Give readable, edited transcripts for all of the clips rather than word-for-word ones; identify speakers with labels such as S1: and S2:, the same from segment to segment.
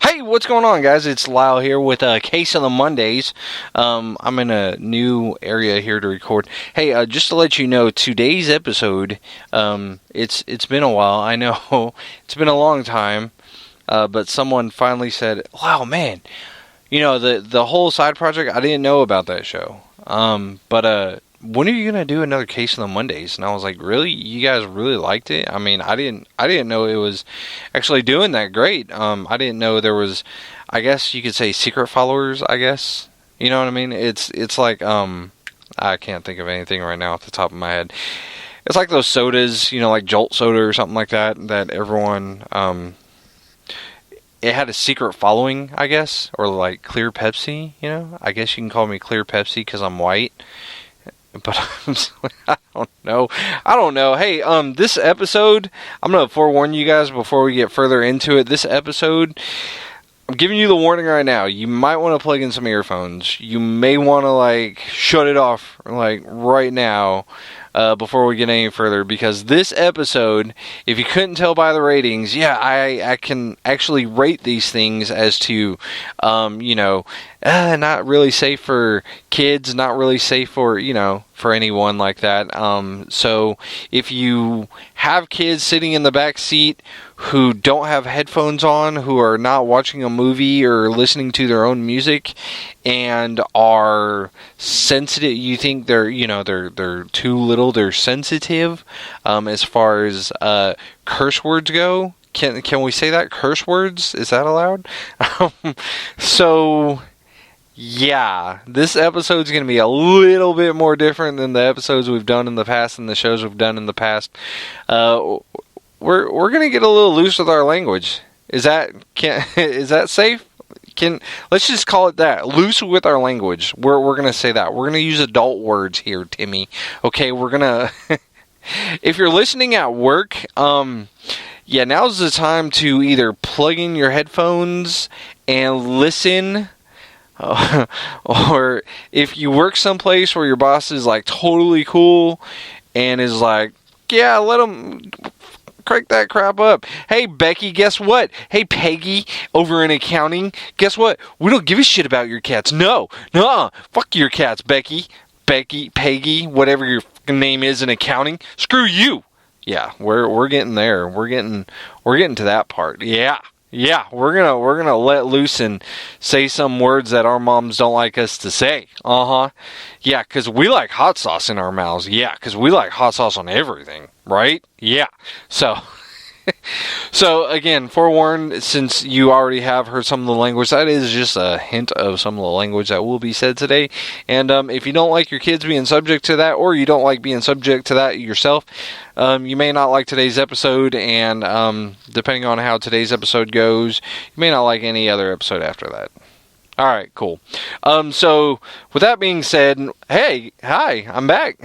S1: Hey, what's going on, guys? It's Lyle here with a Case of the Mondays. I'm in a new area here to record. Hey, just to let you know, today's episode, it's been a while. I know it's been a long time, but someone finally said, "Wow, man, the whole side project. I didn't know about that show. But when are you gonna do another Case of the Mondays?" And I was like, "Really? You guys really liked it? I mean, I didn't know it was actually doing that great. I didn't know there was, I guess you could say, secret followers. I guess you know what I mean. It's like I can't think of anything right now off the top of my head. It's like those sodas, like Jolt soda or something like that. That everyone it had a secret following, I guess, or like Clear Pepsi. I guess you can call me Clear Pepsi because I'm white. But I don't know. Hey, this episode, I'm going to forewarn you guys before we get further into it. This episode, I'm giving you the warning right now. You might want to plug in some earphones. You may want to, shut it off, right now, before we get any further. Because this episode, if you couldn't tell by the ratings, I can actually rate these things as to, not really safe for kids, not really safe for, for anyone like that. So if you have kids sitting in the back seat who don't have headphones on, who are not watching a movie or listening to their own music, and are sensitive, you think they're too little, they're sensitive, as far as curse words go. Can we say that? Curse words? Is that allowed? So yeah, this episode's going to be a little bit more different than the episodes we've done in the past and the shows we've done in the past. We're going to get a little loose with our language. Is that safe? Let's just call it that. Loose with our language. We're going to say that. We're going to use adult words here, Timmy. Okay, we're going to if you're listening at work, now's the time to either plug in your headphones and listen. Or if you work someplace where your boss is totally cool and is let them crank that crap up. Hey Becky, guess what? Hey Peggy over in accounting, guess what? We don't give a shit about your cats. No, fuck your cats, Becky, Peggy, whatever your name is in accounting. Screw you. Yeah, we're getting there. We're getting to that part. Yeah, we're gonna let loose and say some words that our moms don't like us to say. Yeah, because we like hot sauce in our mouths. Yeah, because we like hot sauce on everything, right? Yeah. So again, forewarned, since you already have heard some of the language, that is just a hint of some of the language that will be said today. And if you don't like your kids being subject to that, or you don't like being subject to that yourself, you may not like today's episode, and depending on how today's episode goes, you may not like any other episode after that. Alright, cool. So, with that being said, hi, I'm back.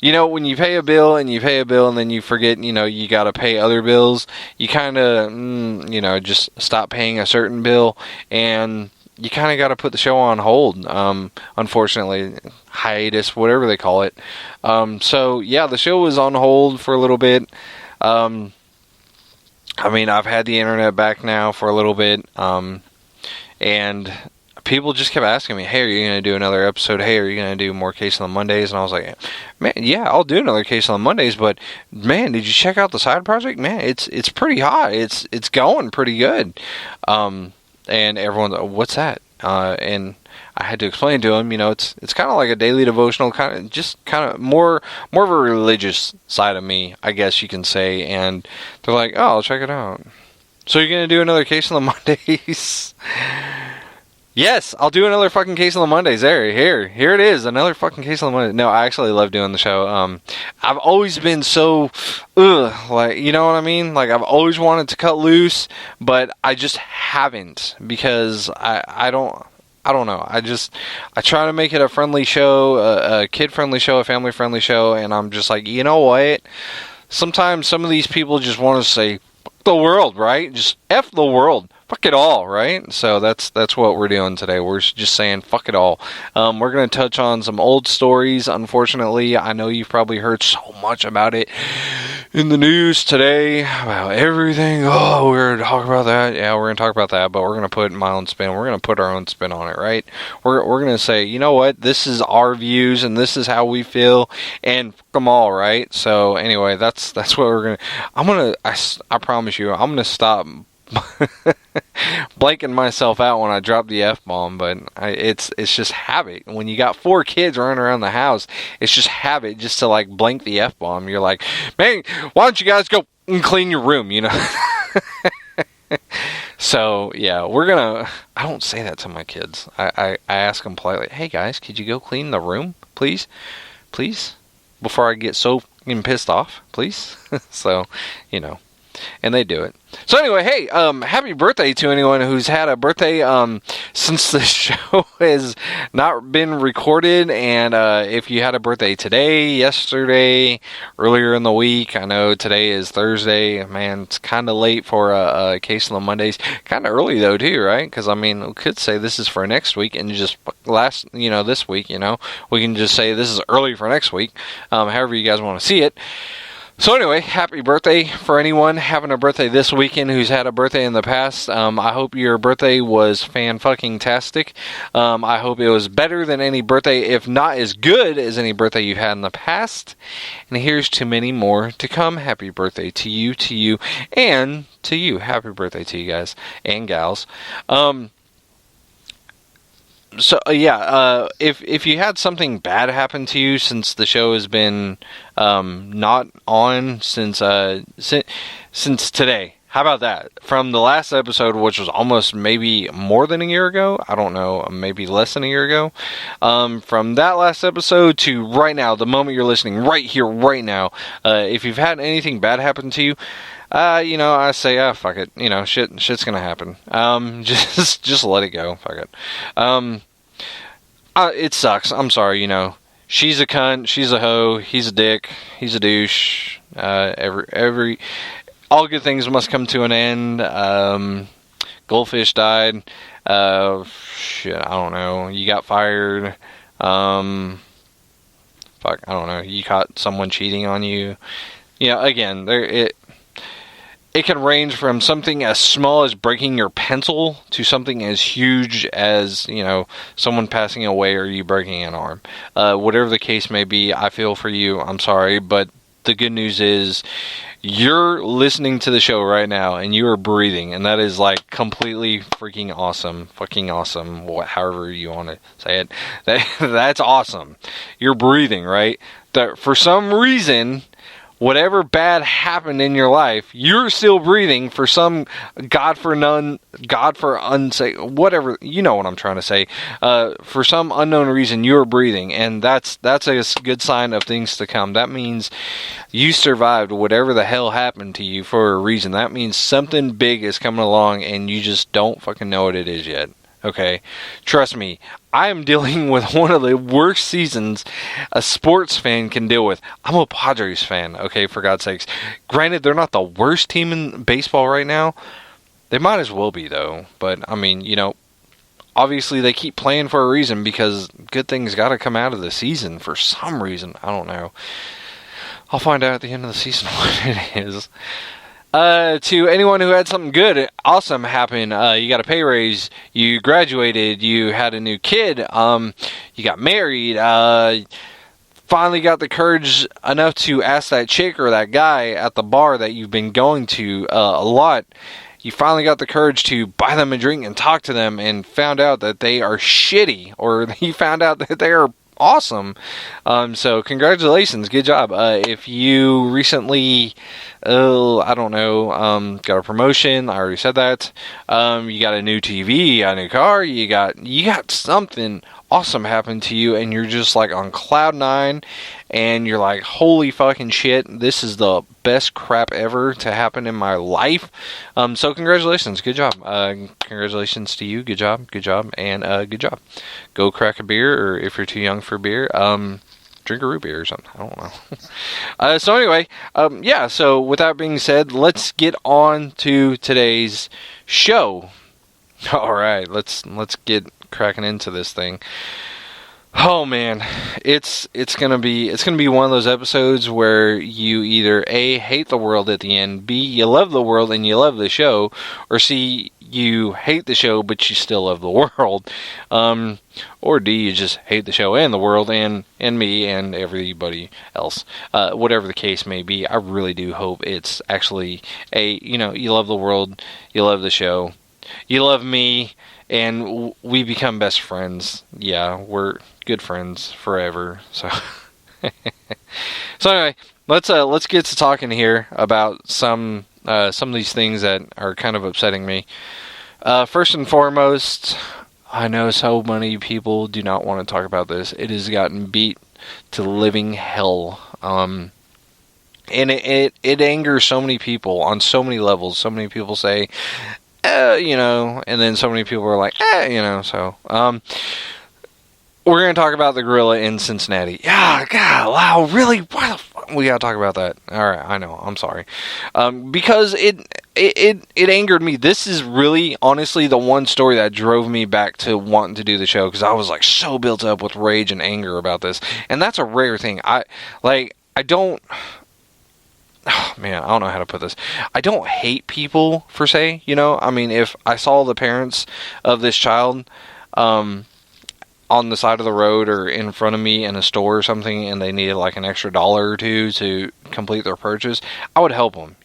S1: When you pay a bill and then you forget, you gotta pay other bills, you kind of, just stop paying a certain bill, and you kind of got to put the show on hold, unfortunately, hiatus, whatever they call it. The show was on hold for a little bit. I've had the internet back now for a little bit, and people just kept asking me, hey, are you going to do another episode? Hey, are you going to do more Case on the Mondays? And I was like, man, yeah, I'll do another Case on the Mondays, but man, did you check out the side project? Man, it's pretty hot. It's going pretty good. And everyone's like, what's that? And I had to explain to them, it's kind of like a daily devotional, kind of more of a religious side of me, I guess you can say. And they're like, oh, I'll check it out. So you're going to do another Case on the Mondays? Yes, I'll do another fucking Case on the Mondays. Here it is, another fucking Case on the Mondays. No, I actually love doing the show. I've always been so, you know what I mean? I've always wanted to cut loose, but I just haven't, because I don't know. I try to make it a friendly show, a kid-friendly show, a family-friendly show, and I'm just like, you know what? Sometimes some of these people just want to say, F the world, right? Just F the world. fuck it all, right? So that's what we're doing today. We're just saying fuck it all. We're going to touch on some old stories. Unfortunately, I know you've probably heard so much about it in the news today, about everything. Oh, we're going to talk about that. Yeah, we're going to talk about that, but we're going to put my own spin. We're going to put our own spin on it, right? We're going to say, you know what? This is our views, and this is how we feel, and fuck them all, right? So anyway, that's what we're going to... I promise you, I'm going to stop blanking myself out when I drop the F-bomb, but it's just habit. When you got 4 kids running around the house, it's just habit just to like blank the F-bomb. You're like, man, why don't you guys go and clean your room, you know? So yeah, I don't say that to my kids. I ask them politely, hey guys, could you go clean the room, please before I get so fucking pissed off, please. So, you know, and they do it. So anyway, hey, happy birthday to anyone who's had a birthday since the show has not been recorded. And if you had a birthday today, yesterday, earlier in the week, I know today is Thursday. Man, it's kind of late for a case on the Mondays. Kind of early though too, right? Because I mean, we could say this is for next week and just this week. You know, we can just say this is early for next week. However you guys want to see it. So anyway, happy birthday for anyone having a birthday this weekend who's had a birthday in the past. I hope your birthday was fan-fucking-tastic. I hope it was better than any birthday, if not as good as any birthday you've had in the past. And here's to many more to come. Happy birthday to you, and to you. Happy birthday to you guys and gals. So if you had something bad happen to you since the show has been not on since today, how about that? From the last episode, which was almost maybe more than a year ago, I don't know, maybe less than a year ago. From that last episode to right now, the moment you're listening, right here, right now, if you've had anything bad happen to you, I say, fuck it. Shit's gonna happen. Just let it go. Fuck it. It sucks. I'm sorry. She's a cunt. She's a hoe. He's a dick. He's a douche. All good things must come to an end. Goldfish died. Shit. I don't know. You got fired. Fuck. I don't know. You caught someone cheating on you. Again, it can range from something as small as breaking your pencil to something as huge as, someone passing away or you breaking an arm. Whatever the case may be, I feel for you. I'm sorry, but the good news is you're listening to the show right now and you are breathing, and that is like completely freaking awesome. Fucking awesome. However you want to say it. That's awesome. You're breathing, right? For some reason, whatever bad happened in your life, you're still breathing for some whatever, you know what I'm trying to say. For some unknown reason, you're breathing, and that's a good sign of things to come. That means you survived whatever the hell happened to you for a reason. That means something big is coming along, and you just don't fucking know what it is yet. Okay, trust me, I am dealing with one of the worst seasons a sports fan can deal with. I'm a Padres fan, okay, for God's sakes. Granted, they're not the worst team in baseball right now. They might as well be, though. But, I mean, obviously they keep playing for a reason because good things got to come out of the season for some reason. I don't know. I'll find out at the end of the season what it is. To anyone who had something good, awesome happen, you got a pay raise, you graduated, you had a new kid, you got married, finally got the courage enough to ask that chick or that guy at the bar that you've been going to a lot, you finally got the courage to buy them a drink and talk to them and found out that they are shitty, or you found out that they are awesome. So congratulations, good job. If you recently, got a promotion, I already said that. You got a new TV, a new car, you got something awesome happen to you, and you're just like on cloud 9, and you're like, holy fucking shit, this is the best crap ever to happen in my life. So congratulations, good job. Congratulations to you, good job, and good job. Go crack a beer, or if you're too young for beer, drink a root beer or something. I don't know. So anyway, so with that being said, let's get on to today's show. All right, let's get cracking into this thing. Oh man, it's gonna be one of those episodes where you either A, hate the world at the end, B, you love the world and you love the show, or C, you hate the show but you still love the world, or D, you just hate the show and the world and me and everybody else. Whatever the case may be, I really do hope it's actually you love the world, you love the show, you love me, and we become best friends. Yeah, we're good friends forever. So, so anyway, let's get to talking here about some of these things that are kind of upsetting me. First and foremost, I know so many people do not want to talk about this. It has gotten beat to living hell. And it angers so many people on so many levels. So many people say, and then so many people are like, so, we're going to talk about the gorilla in Cincinnati. Yeah, God, wow, really? Why the fuck? We got to talk about that. All right, I know, I'm sorry. Because it angered me. This is really, honestly, the one story that drove me back to wanting to do the show, because I was, like, so built up with rage and anger about this. And that's a rare thing. I don't... Oh, man, I don't know how to put this. I don't hate people, per se, I mean, if I saw the parents of this child on the side of the road or in front of me in a store or something, and they needed like an extra $1 or $2 to complete their purchase, I would help them.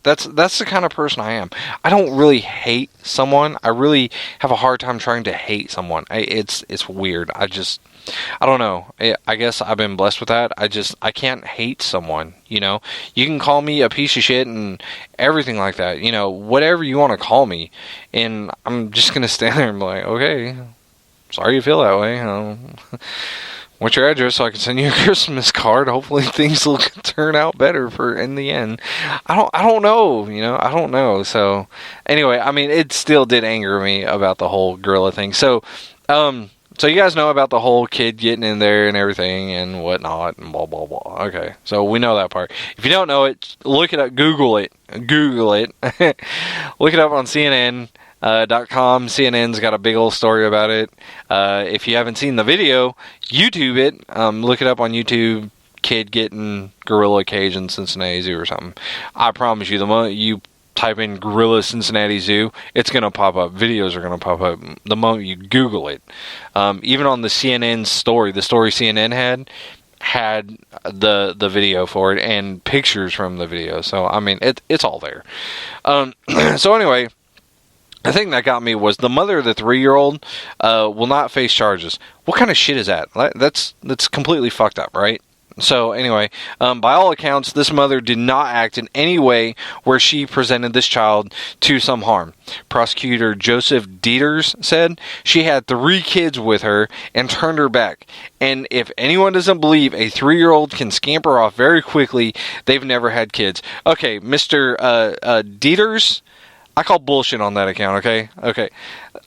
S1: That's the kind of person I am. I don't really hate someone. I really have a hard time trying to hate someone. It's weird. I don't know. I guess I've been blessed with that. I can't hate someone, You can call me a piece of shit and everything like that, whatever you want to call me. And I'm just going to stand there and be like, okay, sorry you feel that way. What's your address so I can send you a Christmas card? Hopefully things will turn out better in the end. I don't know, I don't know. So anyway, I mean, it still did anger me about the whole gorilla thing. So, so you guys know about the whole kid getting in there and everything and whatnot and blah, blah, blah. Okay, so we know that part. If you don't know it, look it up. Google it. Look it up on CNN.com. CNN's got a big old story about it. If you haven't seen the video, YouTube it. Look it up on YouTube. Kid getting gorilla cage in Cincinnati Zoo or something. I promise you, the moment you type in gorilla Cincinnati Zoo, it's going to pop up. Videos are going to pop up the moment you Google it. Even on the CNN story, the story CNN had the video for it and pictures from the video. So, I mean, it's all there. So anyway, the thing that got me was the mother of the 3-year-old will not face charges. What kind of shit is that? That's completely fucked up, right? So anyway, by all accounts, this mother did not act in any way where she presented this child to some harm. Prosecutor Joseph Dieters said she had 3 kids with her and turned her back. And if anyone doesn't believe a 3-year-old can scamper off very quickly, they've never had kids. Okay, Mr. Dieters, I call bullshit on that account, okay? Okay.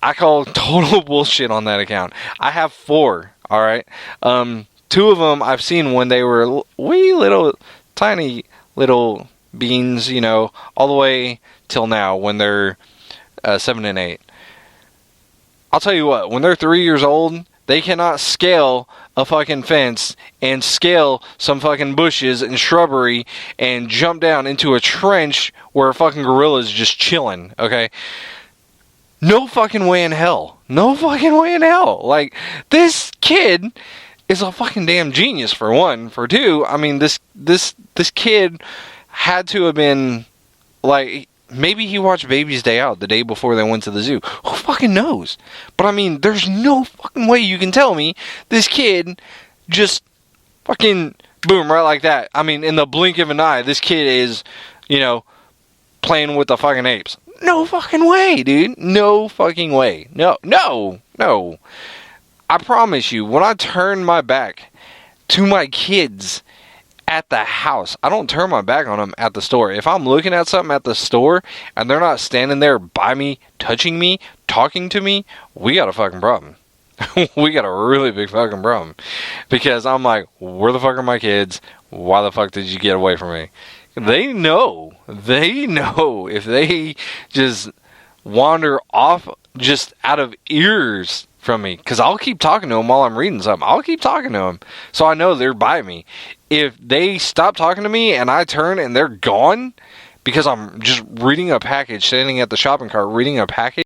S1: I call total bullshit on that account. I have 4, all right? 2 of them I've seen when they were wee little, tiny little beans, all the way till now when they're 7 and 8. I'll tell you what, when they're 3 years old, they cannot scale a fucking fence and scale some fucking bushes and shrubbery and jump down into a trench where a fucking gorilla is just chilling, okay? No fucking way in hell. No fucking way in hell. Like, this kid is a fucking damn genius, for one. For two, I mean, this kid had to have been, like, maybe he watched Baby's Day Out the day before they went to the zoo. Who fucking knows? But I mean, there's no fucking way you can tell me this kid just fucking boom, right like that. I mean, in the blink of an eye, this kid is, playing with the fucking apes. No fucking way, dude. No fucking way. No. I promise you, when I turn my back to my kids at the house, I don't turn my back on them at the store. If I'm looking at something at the store and they're not standing there by me, touching me, talking to me, we got a fucking problem. We got a really big fucking problem. Because I'm like, where the fuck are my kids? Why the fuck did you get away from me? They know. If they just wander off just out of ears from me, because I'll keep talking to them while I'm reading something. I'll keep talking to them, so I know they're by me. If they stop talking to me and I turn and they're gone because I'm just reading a package, standing at the shopping cart reading a package,